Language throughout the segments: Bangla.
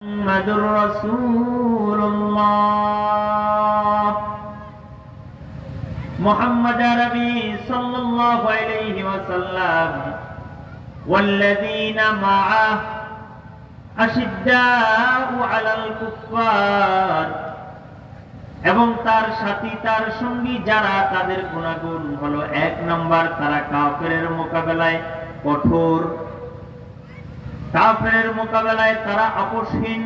محمد رسول الله محمد عربي صلى الله عليه وسلم والذين معه أشداء على الكفار এবং তার সাথী তার সঙ্গী যারা তাদের গুণাগুণ হলো এক নাম্বার তারা কাফেরের মোকাবেলায় কঠোর কাফেরের মোকাবেলায় তারা আপোষহীন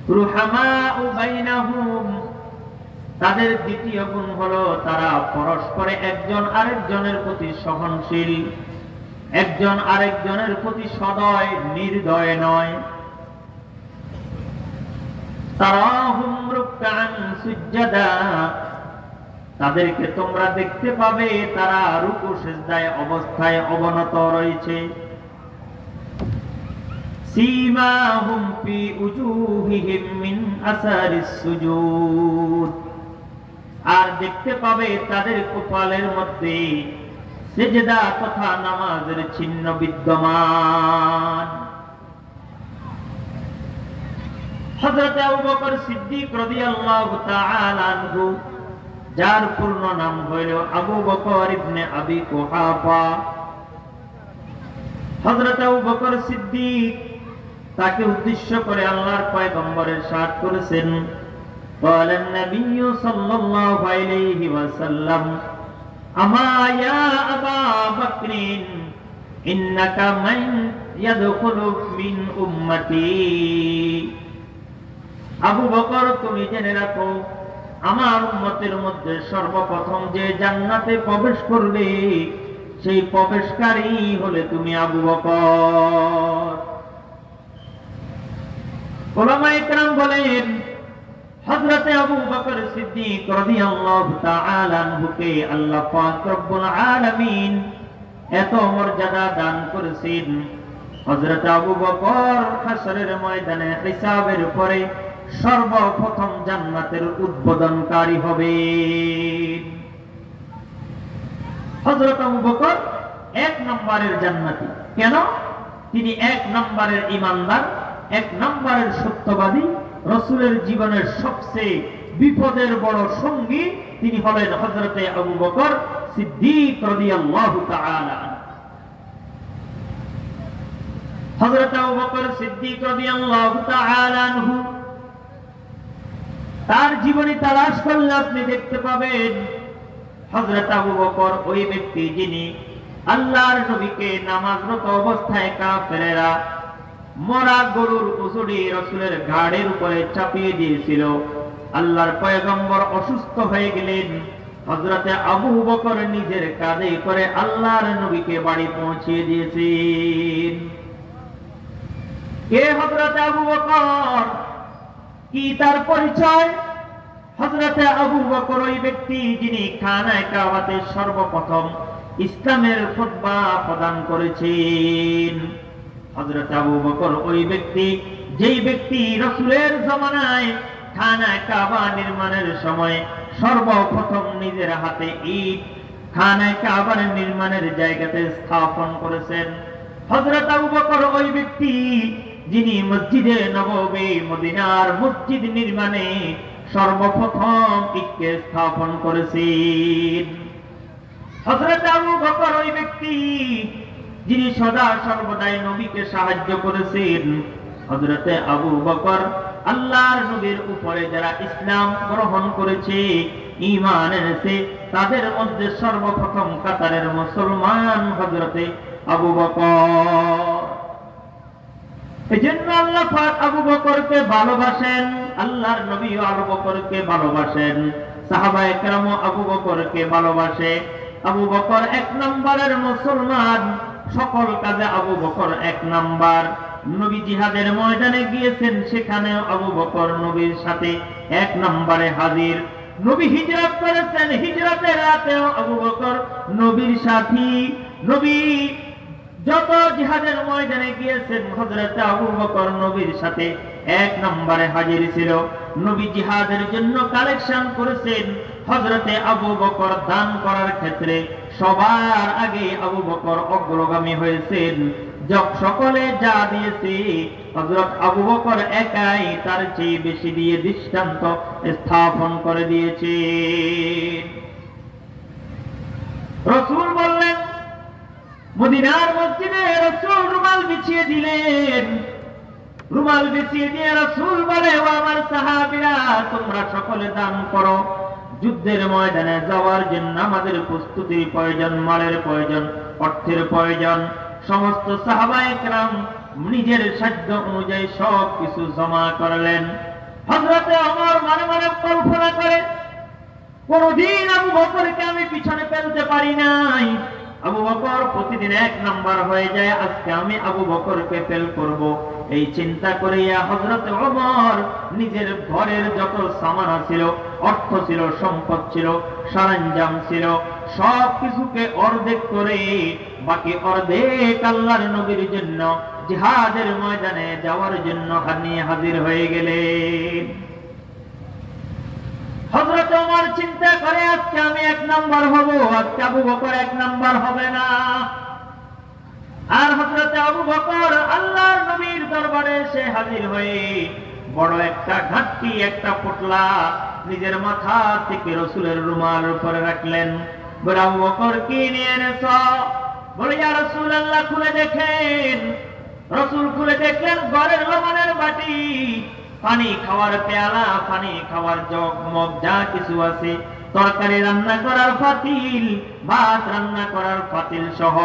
রুহামাউ বাইনাহুম তাদের দ্বিতীয় গুণ হলো তারা পরস্পরে একজন আরেকজনের প্রতি সহনশীল একজন আরেকজনের প্রতি সদয় নির্দয় নয় তারাহুম রুকআন সুজদা তাদেরকে তোমরা দেখতে পাবে তারা রুকু সিজদায় অবস্থায় অবনত রয়েছে সীমাহুম ফি উজুহিহিম মিন আসারিস সুজুদ আর দেখতে পাবে তাদের কপালের মধ্যে সিজদা তথা নামাজের চিহ্ন বিদ্যমান হযরত আবু বকর সিদ্দিক রাদিয়াল্লাহু তাআলা আনহু যার পূর্ণ নাম হইল আবু বকর ইবনে আবি কুহাফা হযরত আবু বকর সিদ্দিক তাকে উদ্দেশ্য করে আল্লাহর পয়গম্বর ইরশাদ করেছেন قال النبي صلى الله عليه وسلم اما يا ابا بكر انك من يدخل من امتي আবু বকর তুমি জেনে রাখো আমার উম্মতের মধ্যে সর্বপ্রথম যে জান্নাতে প্রবেশ করবে সেই প্রবেশকারী হলে তুমি আবু বকর উলামায়ে কেরাম বলেন হযরত আবু বকর সিদ্দিক রাদিয়াল্লাহু তাআলা আনহুকে আল্লাহ পাক রব্বুল আলামিন এত মর্যাদা দান করেছেন হযরত আবু বকর হাশরের ময়দানে হিসাবের পরে সর্বপ্রথম জান্নাতের উদ্বোধনকারী হবে হযরত আবু বকর এক নম্বরের জান্নাতি কেন তিনি এক নম্বরের ঈমানদার এক নম্বরের সত্যবাদী রাসূলের জীবনের সবচেয়ে বিপদের বড় সঙ্গী তিনি হলেন হযরত আবু বকর সিদ্দিক রাদিয়াল্লাহু তাআলা হযরত আবু বকর সিদ্দিক রাদিয়াল্লাহু তাআলা আনহু তার জীবনী তালাশ করলে আপনি দেখতে পাবেন হযরত আবু বকর ওই ব্যক্তি যিনি আল্লাহর নবীকে নামাজরত অবস্থায় কাফেরেরা মরা গরুর উজুড়ি রাসূলের ঘাড়ের উপরে চাপিয়ে দিয়েছিল আল্লাহর পয়গম্বর অসুস্থ হয়ে গেলেন হযরত আবু বকর নিজের কাঁধে করে আল্লাহর নবীকে বাড়ি পৌঁছে দিয়েছেন কে হযরত আবু বকর কি তার পরিচয় হযরত আবু বকর ওই ব্যক্তি যিনি খানায়ে কাবাতে সর্বপ্রথম ইসলামের খুতবা প্রদান করেছেন হযরত আবু বকর ওই ব্যক্তি যেই ব্যক্তি রাসূলের জামানায় খানায়ে কাবা নির্মাণের সময় সর্বপ্রথম নিজের হাতে ইট খানায়ে কাবার নির্মাণের জায়গাতে স্থাপন করেছেন হযরত আবু বকর ওই ব্যক্তি যিনি মসজিদে নববী মদিনার মসজিদ নির্মাণে সর্বপ্রথম ইটকে স্থাপন করেছেন হযরত আবু বকর ওই ব্যক্তি যিনি সদা সর্বদাই নবীকে সাহায্য করেছেন হযরত আবু বকর আল্লাহর নবীর উপরে যারা ইসলাম গ্রহণ করেছে ঈমান এনেছে তাদের মধ্যে সর্বপ্রথম কাতারের মুসলমান হযরত আবু বকর এজন্য আল্লাহ পাক আবু বকরকে ভালোবাসেন আল্লাহর নবী আবু বকরকে ভালোবাসেন সাহাবায়ে কেরাম আবু বকরকে ভালোবাসে আবু বকর এক নম্বরের মুসলমান সকল কাজে আবু বকর এক নাম্বার নবী জিহাদের ময়দানে গিয়েছেন সেখানেও আবু বকর নবীর সাথে এক নম্বরে হাজির নবী হিজরত করেছেন হিজরতের রাতেও আবু বকর নবীর সাথী নবী যত জিহাদের ময়দানে গিয়েছেন হযরত আবু বকর নবীর সাথে এক নম্বরে হাজির ছিল। নবী জিহাদের জন্য কালেকশন করেছেন। হযরতে আবু বকর দান করার ক্ষেত্রে সবার আগে আবু বকর অগ্রগামী হয়েছেন। সকলে যা দিয়েছে হযরত আবু বকর একাই তার চেয়ে বেশি দিয়ে দৃষ্টান্ত স্থাপন করে দিয়েছে। রাসূল বললেন, মদিনার মসজিদে রাসূল রুমাল বিছিয়ে দিলেন। রুমাল বিছিয়ে দিয়ে রাসূল বলে, ও আমার সাহাবীরা, তোমরা সকলে দান করো। যুদ্ধের ময়দানে যাওয়ার জন্য আমাদের প্রস্তুতির প্রয়োজন, মালের প্রয়োজন, অর্থের প্রয়োজন। সমস্ত সাহাবায়ে কেরাম নিজের সাধ্য অনুযায়ী সব কিছু জমা করলেন। হযরতে ওমর মনে মনে কল্পনা করে, কোনদিন আবু বকরকে আমি পিছনে ফেলতে পারি নাই। আবু বকর প্রতিদিন এক নাম্বার হয়ে যায়, আজকে আমি আবু বকরকে ফেল করব। এই চিন্তা করিয়া হযরত ওমর নিজের ঘরের যত সামান ছিল, অর্থ ছিল, সম্পদ ছিল, সরঞ্জাম ছিল, সব কিছুকে অর্ধেক করে বাকি অর্ধেক আল্লাহর নবীর জন্য জিহাদের ময়দানে যাওয়ার জন্য নিয়ে হাজির হয়ে গেলেন। হযরত ওমর চিন্তা করে, আজকে আমি এক নাম্বার হব, আজকে আবু বকর এক নাম্বার হবে না। আর হযরত আবু বকর আল্লাহর নবীর দরবারে এসে হাজির হয়ে বড় একটা ঘাটতি, একটা পোটলা নিজের মাথা থেকে রাসূলের রুমাল উপরে রাখলেন। বলে, আবু বকর কি নিয়ে এনেছ? বলে, ইয়া রাসূলুল্লাহ, খুলে দেখেন। রাসূল খুলে দেখলেন ঘরের লবণের বাটি, পানি খাওয়ার পেয়ালা, পানি খাওয়ার জগ, মগ, যা কিছু আছে, তরকারি রান্না করার পাতিল, ভাত রান্না করার পাতিল সহ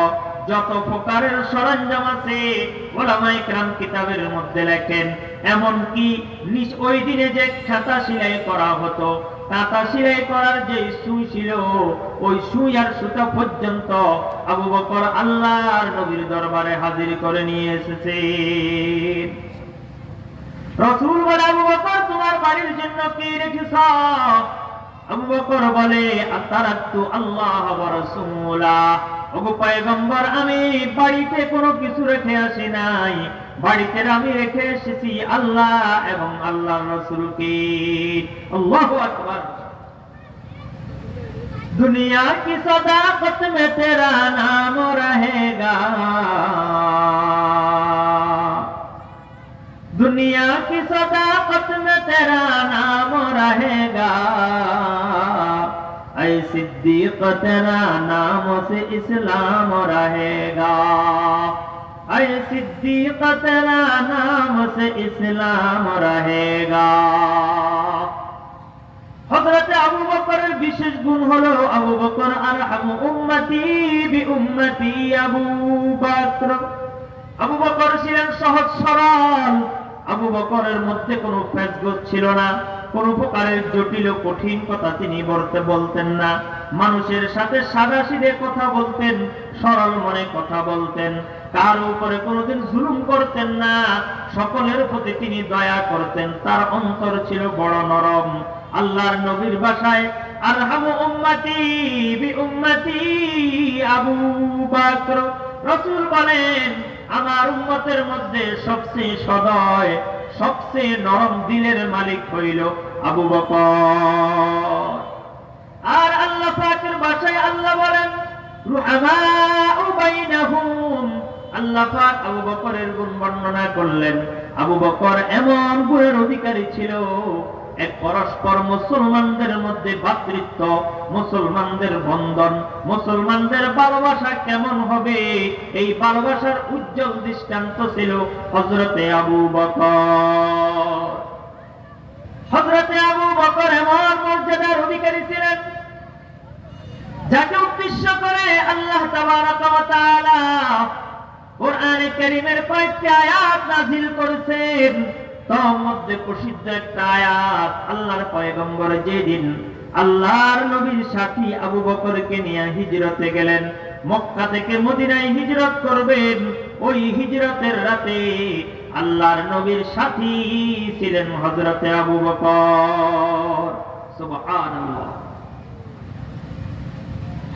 যত প্রকারের সরঞ্জাম আছে উলামায়ে কেরাম কিতাবের মধ্যে লেখেন, এমনকি ওই দিনে যে খাতা সেলাই করা হতো, কাঁথা সেলাই করার যে সুই ছিল, ওই সুই আর সুতা পর্যন্ত আবু বকর আল্লাহর নবীর দরবারে হাজির করে নিয়ে এসেছে। রাসূল বলে, আবু বকর, তোমার বাড়ির জন্য কি রেখেছ? আবু বকর বলে, আতারাতু আল্লাহ ওয়া রাসূলাহ। ওগো পয়গম্বর, আমি বাড়িতে কোনো কিছু রেখে আসি নাই, বাড়িতে আমি রেখে এসেছি আল্লাহ এবং আল্লাহর রাসূলকে। আল্লাহু আকবার। दुनिया की सदाकत में तेरा नाम रहेगा, दुनिया की सदाकत में तेरा नाम रहेगा, ऐ सिद्दीक तेरा नाम से इस्लाम रहेगा, ऐ सिद्दीक तेरा नाम से इस्लाम रहेगा। হযরতে আবু বকরের বিশেষ গুণ হলো, আবু বকর আরহামু উম্মতি বি উম্মতি আবু বকর। আবু বকর ছিলেন সহজ সরল। আবু বকরের মধ্যে কোনো ফেসগোছ ছিল না, কোনো প্রকারের জটিল ও কঠিন কথা তিনি বলতেন না। মানুষের সাথে সাদাসিধে কথা বলতেন, সরল মনে কথা বলতেন, কার উপরে কোনোদিন জুলুম করতেন না, সকলের প্রতি তিনি দয়া করতেন। তার অন্তর ছিল বড় নরম। আল্লাহর নবীর ভাষায় আরহামু উম্মতি বি উম্মতি আবু বকর। রাসূল বলেন, আমার উম্মতের মধ্যে সবচেয়ে সদয়, সবচেয়ে নরম দিলের মালিক হইল আবু বকর। আর আল্লাহ পাকের ভাষায় আল্লাহ বলেন, রুহামাউ বাইনাহুম। আল্লাহ পাক আবু বকরের গুণ বর্ণনা করলেন। আবু বকর এমন গুণের অধিকারী ছিল, এক পরস্পর মুসলমানদের মধ্যে ভ্রাতৃত্ব, মুসলমানদের বন্ধন, মুসলমানদের ভালোবাসা কেমন হবে, এই ভালোবাসার উজ্জ্বল দৃষ্টান্ত ছিল হযরতে আবু বকর। হযরতে আবু বকর এমন মর্যাদার অধিকারী ছিলেন, যাকে উদ্দেশ্য করে আল্লাহ তাবারাকা ওয়া তাআলা কোরআনে কারীমের কয়েকটি আয়াত নাযিল করেছেন। তার মধ্যে প্রসিদ্ধ একটা আয়াত, আল্লাহর পয়গম্বর যেদিন আল্লাহর নবীর সাথী আবু বকরকে নিয়ে হিজরতে গেলেন, মক্কা থেকে মদিনায় হিজরত করবেন, ওই হিজরতের রাতে আল্লাহর নবীর সাথী ছিলেন হযরতে আবু বকর। সুবহানাল্লাহ।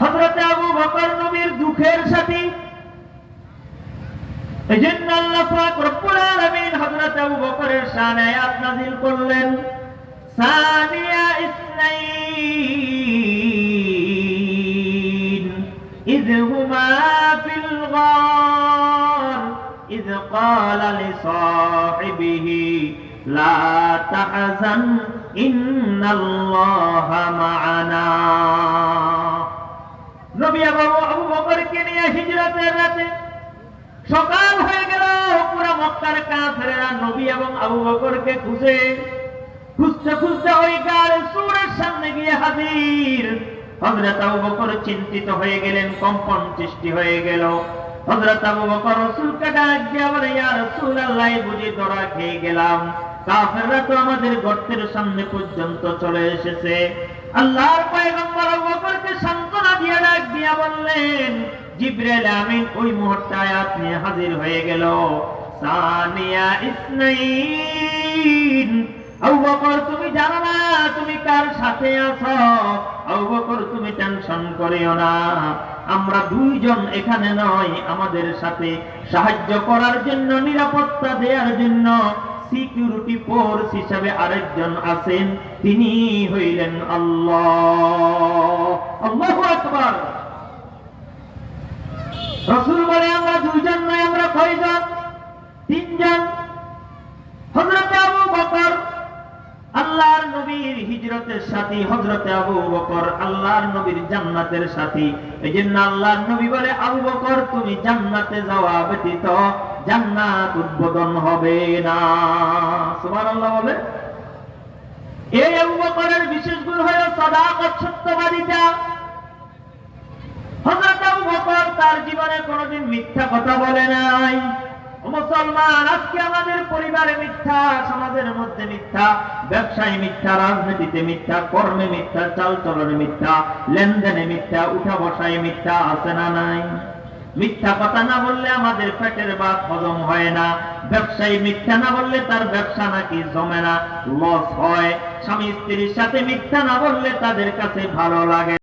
হযরতে আবু বকর নবীর দুঃখের সাথী, এজন্য আল্লাহ পাক রব্বুল আলামিন হযরত আবু বকরের শানে আয়াত নাযিল করলেন, সানিয়া ইসনাইন ইয হুমা ফিল গার ইয ক্বালা লিসাহিবিহি লা তাহজান ইন্নাল্লাহা মা'ানা। নবী আবু বকরকে নিয়ে হিজরতের রাতে সকাল হয়ে গেল, পুরা মক্কার কাফেররা নবী এবং আবু বকরকে খুঁজতে খুঁজতে ওই গাড়ে সূরের সামনে গিয়ে হাজির। হযরত আবু বকর চিন্তিত হয়ে গেলেন, কম্পন সৃষ্টি হয়ে গেল। হযরত আবু বকর রাসূলকে ডাক দিয়ে বলে, ইয়া রাসূলুল্লাহ, বুঝি ধরা খেয়ে গেলাম, কাফেররা তো আমাদের গর্তের সামনে পর্যন্ত চলে এসেছে। আল্লাহর পয়গম্বর আবু বকরকে সান্ত্বনা দিয়ে ডাক দিয়া বললেন, জিবরাইল আমিন ওই মুহূর্তে আয়াত নিয়ে হাজির হয়ে গেল, সানিয়া ইসনাইন। আবু বকর, তুমি জানো না তুমি কার সাথে আছো? আবু বকর, তুমি টেনশন করিও না, আমরা দুইজন এখানে নয়, আমাদের সাথে সাহায্য করার জন্য, নিরাপত্তা দেওয়ার জন্য সিকিউরিটি ফোর্স হিসাবে আরেকজন আছেন, তিনি হইলেন আল্লাহ। আল্লাহু আকবার। রাসূল বলে, আমরা দুইজন নয়, আমরা কয়জন? তিনজন। হযরত আবু বকর আল্লাহর নবীর হিজরতের সাথী, হযরত আবু বকর আল্লাহর নবীর জান্নাতের সাথী। এজন্য আল্লাহর নবী বলে, আবু বকর, তুমি জান্নাতে যাওয়া ব্যতীত জান্নাত উদ্বোধন হবে না। সুবহানাল্লাহ বলে। এই আবু বকরের বিশেষ গুণ হলো সাদাকত, সত্যবাদিতা। হযরত আবু বকর তার জীবনে কোনোদিন মিথ্যা কথা বলে নাই। মুসলমান, আজকে আমাদের পরিবারে মিথ্যা, সমাজের মধ্যে মিথ্যা, ব্যবসায় মিথ্যা, রাজনীতিতে মিথ্যা, কর্মে মিথ্যা, চালচলনে মিথ্যা, লেনদেনে মিথ্যা, উঠা বসায় মিথ্যা, আছে না নাই? মিথ্যা কথা না বললে আমাদের পেটের ভাত হজম হয় না। ব্যবসায়ী মিথ্যা না বললে তার ব্যবসা নাকি জমে না, লস হয়। স্বামী স্ত্রীর সাথে মিথ্যা না বললে তাদের কাছে ভালো লাগে।